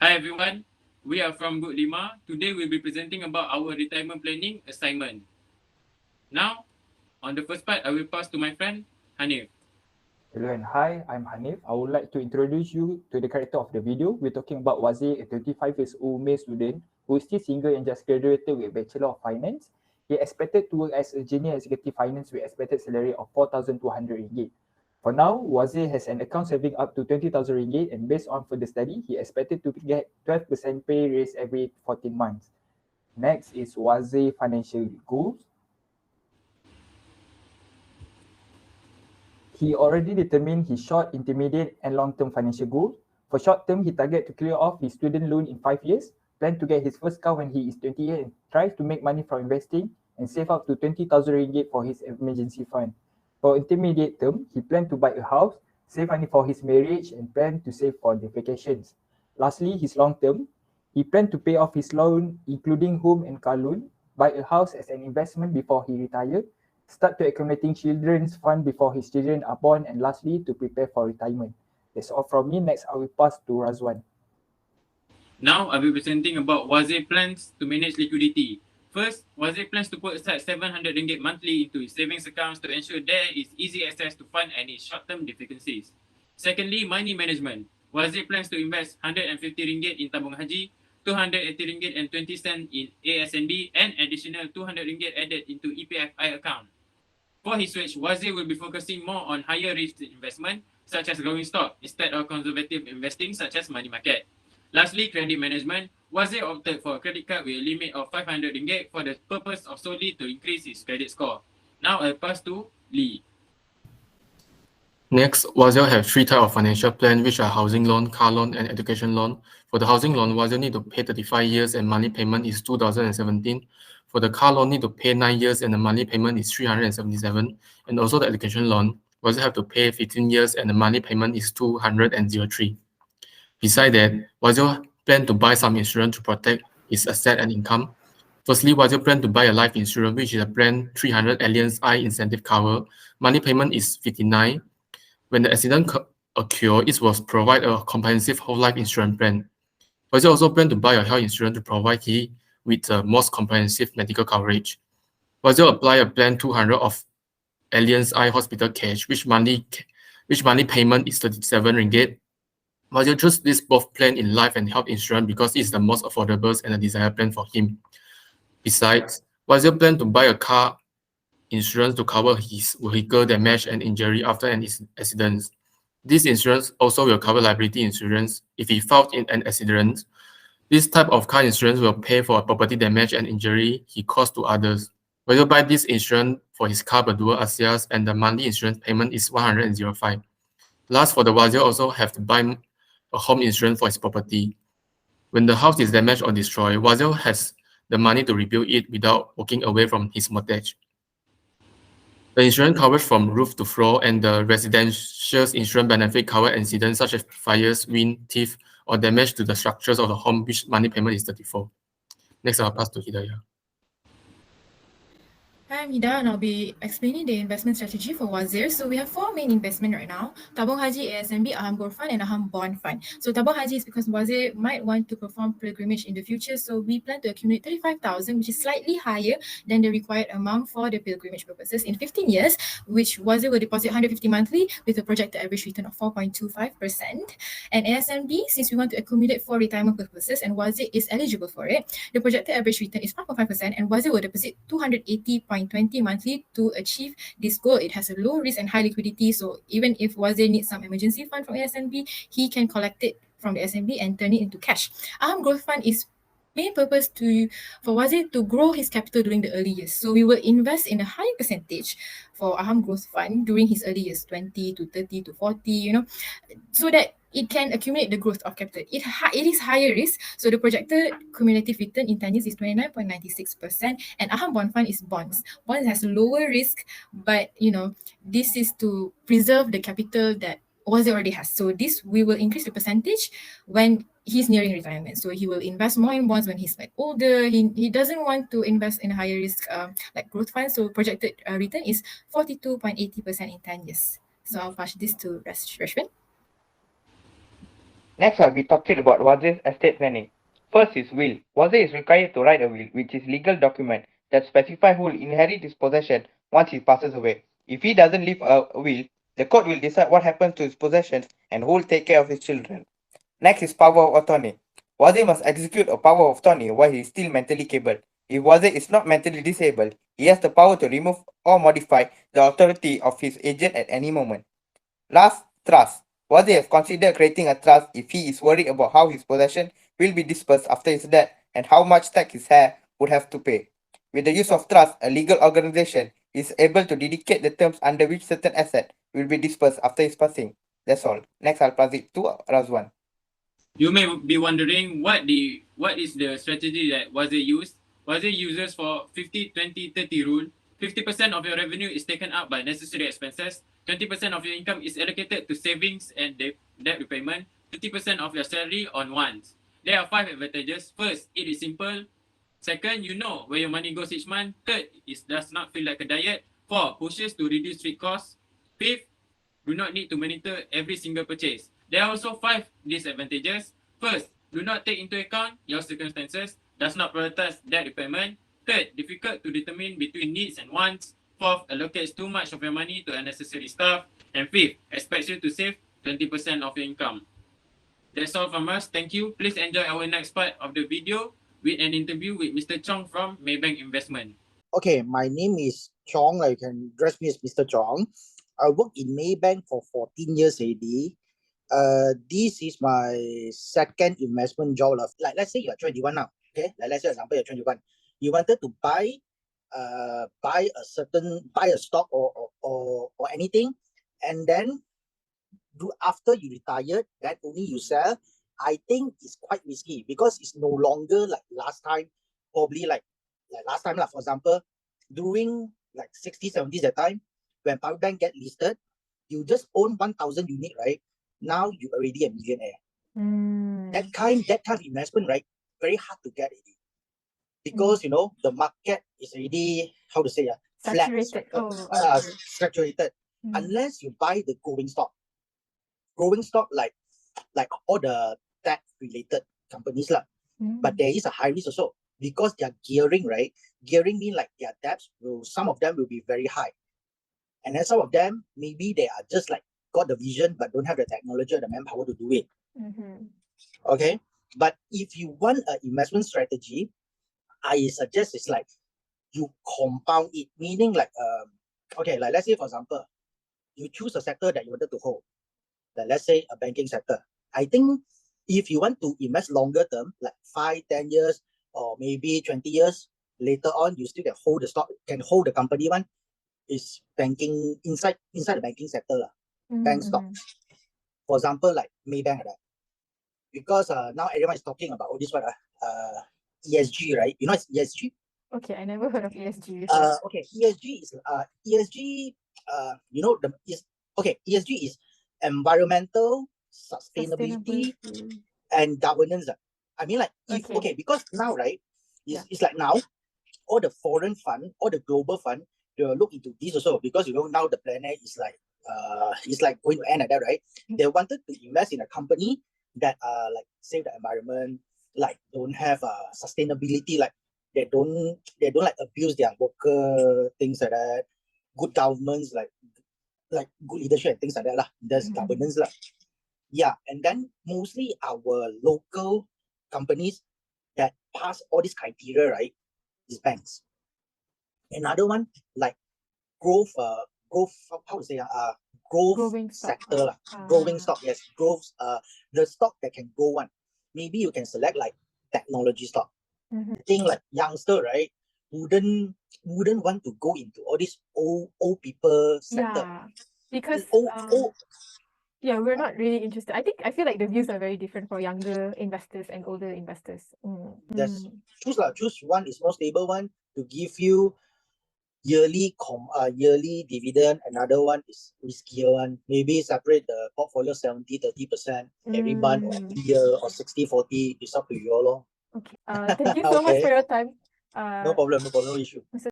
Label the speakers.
Speaker 1: Hi everyone, we are from Group LIMA. Today we'll be presenting about our retirement planning assignment. Now, on the first part, I will pass to my friend Hanif.
Speaker 2: Hello and hi, I'm Hanif. I would like to introduce you to the character of the video. We're talking about Wazir, a 25 years old male student who is still single and just graduated with Bachelor of Finance. He expected to work as a junior executive finance with expected salary of 4,200 ringgit. For now, Wazir has an account saving up to 20,000 ringgit, and based on further study, he expected to get 12% pay raise every 14 months. Next is Wazir financial goals. He already determined his short, intermediate, and long-term financial goals. For short term, he targets to clear off his student loan in 5 years, plan to get his first car when he is 28, and tries to make money from investing and save up to 20,000 ringgit for his emergency fund. For intermediate term, he planned to buy a house, save money for his marriage, and plan to save for the vacations. Lastly, his long term, he planned to pay off his loan, including home and car loan, buy a house as an investment before he retired, start to accumulating children's fund before his children are born, and lastly, to prepare for retirement. That's all from me. Next, I will pass to Radzuan.
Speaker 1: Now, I will be presenting about Wazir plans to manage liquidity. First, Wazir plans to put aside 700 ringgit monthly into his savings accounts to ensure there is easy access to fund any short-term difficulties. Secondly, money management. Wazir plans to invest 150 ringgit in tabung haji, 280 ringgit and 20 cents in ASNB, and additional 200 ringgit added into EPFI account. For his switch, Wazir will be focusing more on higher risk investment, such as growing stock, instead of conservative investing, such as money market. Lastly, credit management. Wazir opted for a credit card with a limit of 500 ringgit for the purpose of solely to increase his credit score. Now I'll pass to Lee.
Speaker 3: Next, Wazir have 3 types of financial plan, which are housing loan, car loan, and education loan. For the housing loan, Wazir need to pay 35 years and monthly payment is 2,017. For the car loan, need to pay 9 years and the monthly payment is 377. And also the education loan, Wazir have to pay 15 years and the monthly payment is 203. Besides that, Wazir plan to buy some insurance to protect his asset and income. Firstly, Wazir plan to buy a life insurance, which is a plan 300 Allianz I incentive cover. Monthly payment is 59. When the accident occurs, it will provide a comprehensive whole life insurance plan. Wazir also plan to buy a health insurance to provide he with the most comprehensive medical coverage. Wazir apply a plan 200 of Allianz I hospital cash, which monthly payment is 37 ringgit. Wazir chose this both plan in life and health insurance because it's the most affordable and a desired plan for him. Besides, Wazir plan to buy a car insurance to cover his vehicle damage and injury after an accident. This insurance also will cover liability insurance if he fought in an accident. This type of car insurance will pay for property damage and injury he caused to others. Wazir buy this insurance for his car Berdua Asias and the monthly insurance payment is 105. Last, for the Wazir also have to buy a home insurance for his property. When the house is damaged or destroyed, Wazir has the money to rebuild it without walking away from his mortgage. The insurance covers from roof to floor, and the residential insurance benefit cover incidents such as fires, wind, thief, or damage to the structures of the home, which monthly payment is 34. Next, I'll pass to Hidayah.
Speaker 4: Hi, I'm Hidayah and I'll be explaining the investment strategy for Wazir. So we have 4 main investment right now: Tabung Haji, ASNB, Aham Gold Fund, and Aham Bond Fund. So Tabung Haji is because Wazir might want to perform pilgrimage in the future. So we plan to accumulate 35,000, which is slightly higher than the required amount for the pilgrimage purposes in 15 years, which Wazir will deposit 150 monthly with a projected average return of 4.25%. And ASNB, since we want to accumulate for retirement purposes and Wazir is eligible for it, the projected average return is 1.5%, and Wazir will deposit 280.20 monthly to achieve this goal. It has a low risk and high liquidity, so even if Wazir needs some emergency fund from ASNB, he can collect it from the SNB and turn it into cash. Aham Growth Fund is main purpose for Wazir to grow his capital during the early years. So we will invest in a high percentage for Aham Growth Fund during his early years, 20 to 30 to 40, so that it can accumulate the growth of capital. It is higher risk, so the projected cumulative return in 10 years is 29.96%, and Aham Bond Fund is bonds. Bonds has lower risk, but this is to preserve the capital that Wazir already has. So this, we will increase the percentage when he's nearing retirement. So he will invest more in bonds when he's older. He doesn't want to invest in higher risk like growth funds. So projected return is 42.80% in 10 years. So I'll pass this to Reshven.
Speaker 5: Next, I'll be talking about Wazir's estate planning. First is will. Wazir is required to write a will, which is legal document that specifies who will inherit his possession once he passes away. If he doesn't leave a will, the court will decide what happens to his possessions and who will take care of his children. Next is power of attorney. Wazir must execute a power of attorney while he is still mentally capable. If Wazir is not mentally disabled, he has the power to remove or modify the authority of his agent at any moment. Last, trust. Wazir has considered creating a trust if he is worried about how his possession will be dispersed after his death and how much tax his heir would have to pay. With the use of trust, a legal organization is able to dedicate the terms under which certain asset will be dispersed after his passing. That's all. Next, I'll pass it to Radzuan.
Speaker 1: You may be wondering what is the strategy that Wazir used. Wazir uses for 50-20-30 rule. 50% of your revenue is taken out by necessary expenses. 20% of your income is allocated to savings and debt repayment. 50% of your salary on wants. There are 5 advantages. First, it is simple. Second, you know where your money goes each month. Third, it does not feel like a diet. 4, pushes to reduce street costs. 5th, do not need to monitor every single purchase. There are also 5 disadvantages. First, do not take into account your circumstances. Does not prioritize debt repayment. Third, difficult to determine between needs and wants. Fourth, allocates too much of your money to unnecessary stuff. And fifth, expects you to save 20% of your income. That's all from us. Thank you. Please enjoy our next part of the video with an interview with Mr. Chong from Maybank Investment.
Speaker 6: Okay, my name is Chong. You can address me as Mr. Chong. I work in Maybank for 14 years already. This is my second investment job. Like, let's say you're 21 now. Okay, like let's say example you're 21. You wanted to buy a stock or anything, and then after you retired, then only you sell. I think it's quite risky because it's no longer like last time. Probably like last time, for example, during like 60s, 70s that time, when Power Bank get listed, you just own 1,000 unit, right? Now you're already a millionaire. That kind of investment, right? Very hard to get it. Because, you know, the market is already, how to say, flat. Saturated. Unless you buy the growing stock. Growing stock like all the tech-related companies. But there is a high risk also. Because they are gearing, right? Gearing means like their debts some of them will be very high. And then some of them, maybe they are just like got the vision but don't have the technology or the manpower to do it. Okay? But if you want an investment strategy, I suggest it's like you compound it. Meaning like, okay, like let's say for example, you choose a sector that you wanted to hold. Like let's say a banking sector. I think if you want to invest longer term, like 5, 10 years, or maybe 20 years later on, you still can hold the stock, can hold the company one, is banking inside the banking sector, bank stock. For example, like Maybank, right? Because now everyone is talking about all this one, ESG, right? You know it's ESG?
Speaker 4: Okay, I never heard of ESG.
Speaker 6: Okay, ESG is you know ESG is environmental, sustainability, and governance. I mean, like, because now, right, it's like now, all the foreign fund, all the global fund, they will look into this also because, you know, now the planet is like going to end like that, right? They wanted to invest in a company that, like, save the environment, like, don't have sustainability, like, they don't like abuse their worker, things like that, good governments, like good leadership and things like that, there's governance, Yeah, and then mostly our local companies that pass all these criteria, right, is banks. Another one, like growth, how to say, growth sector, growing stock, yes, growth, the stock that can grow one. Maybe you can select like technology stock. I think like youngster, right, wouldn't want to go into all these old people sector.
Speaker 4: Yeah, because
Speaker 6: old
Speaker 4: yeah, we're not really interested. I feel like the views are very different for younger investors and older investors.
Speaker 6: Yes, choose one is more stable one to give you yearly dividend. Another one is riskier one. Maybe separate the portfolio 70-30% every month or year or 60-40. It's up to you all.
Speaker 4: Okay. Thank you so much for your time.
Speaker 6: No problem, no issue.
Speaker 4: Mr.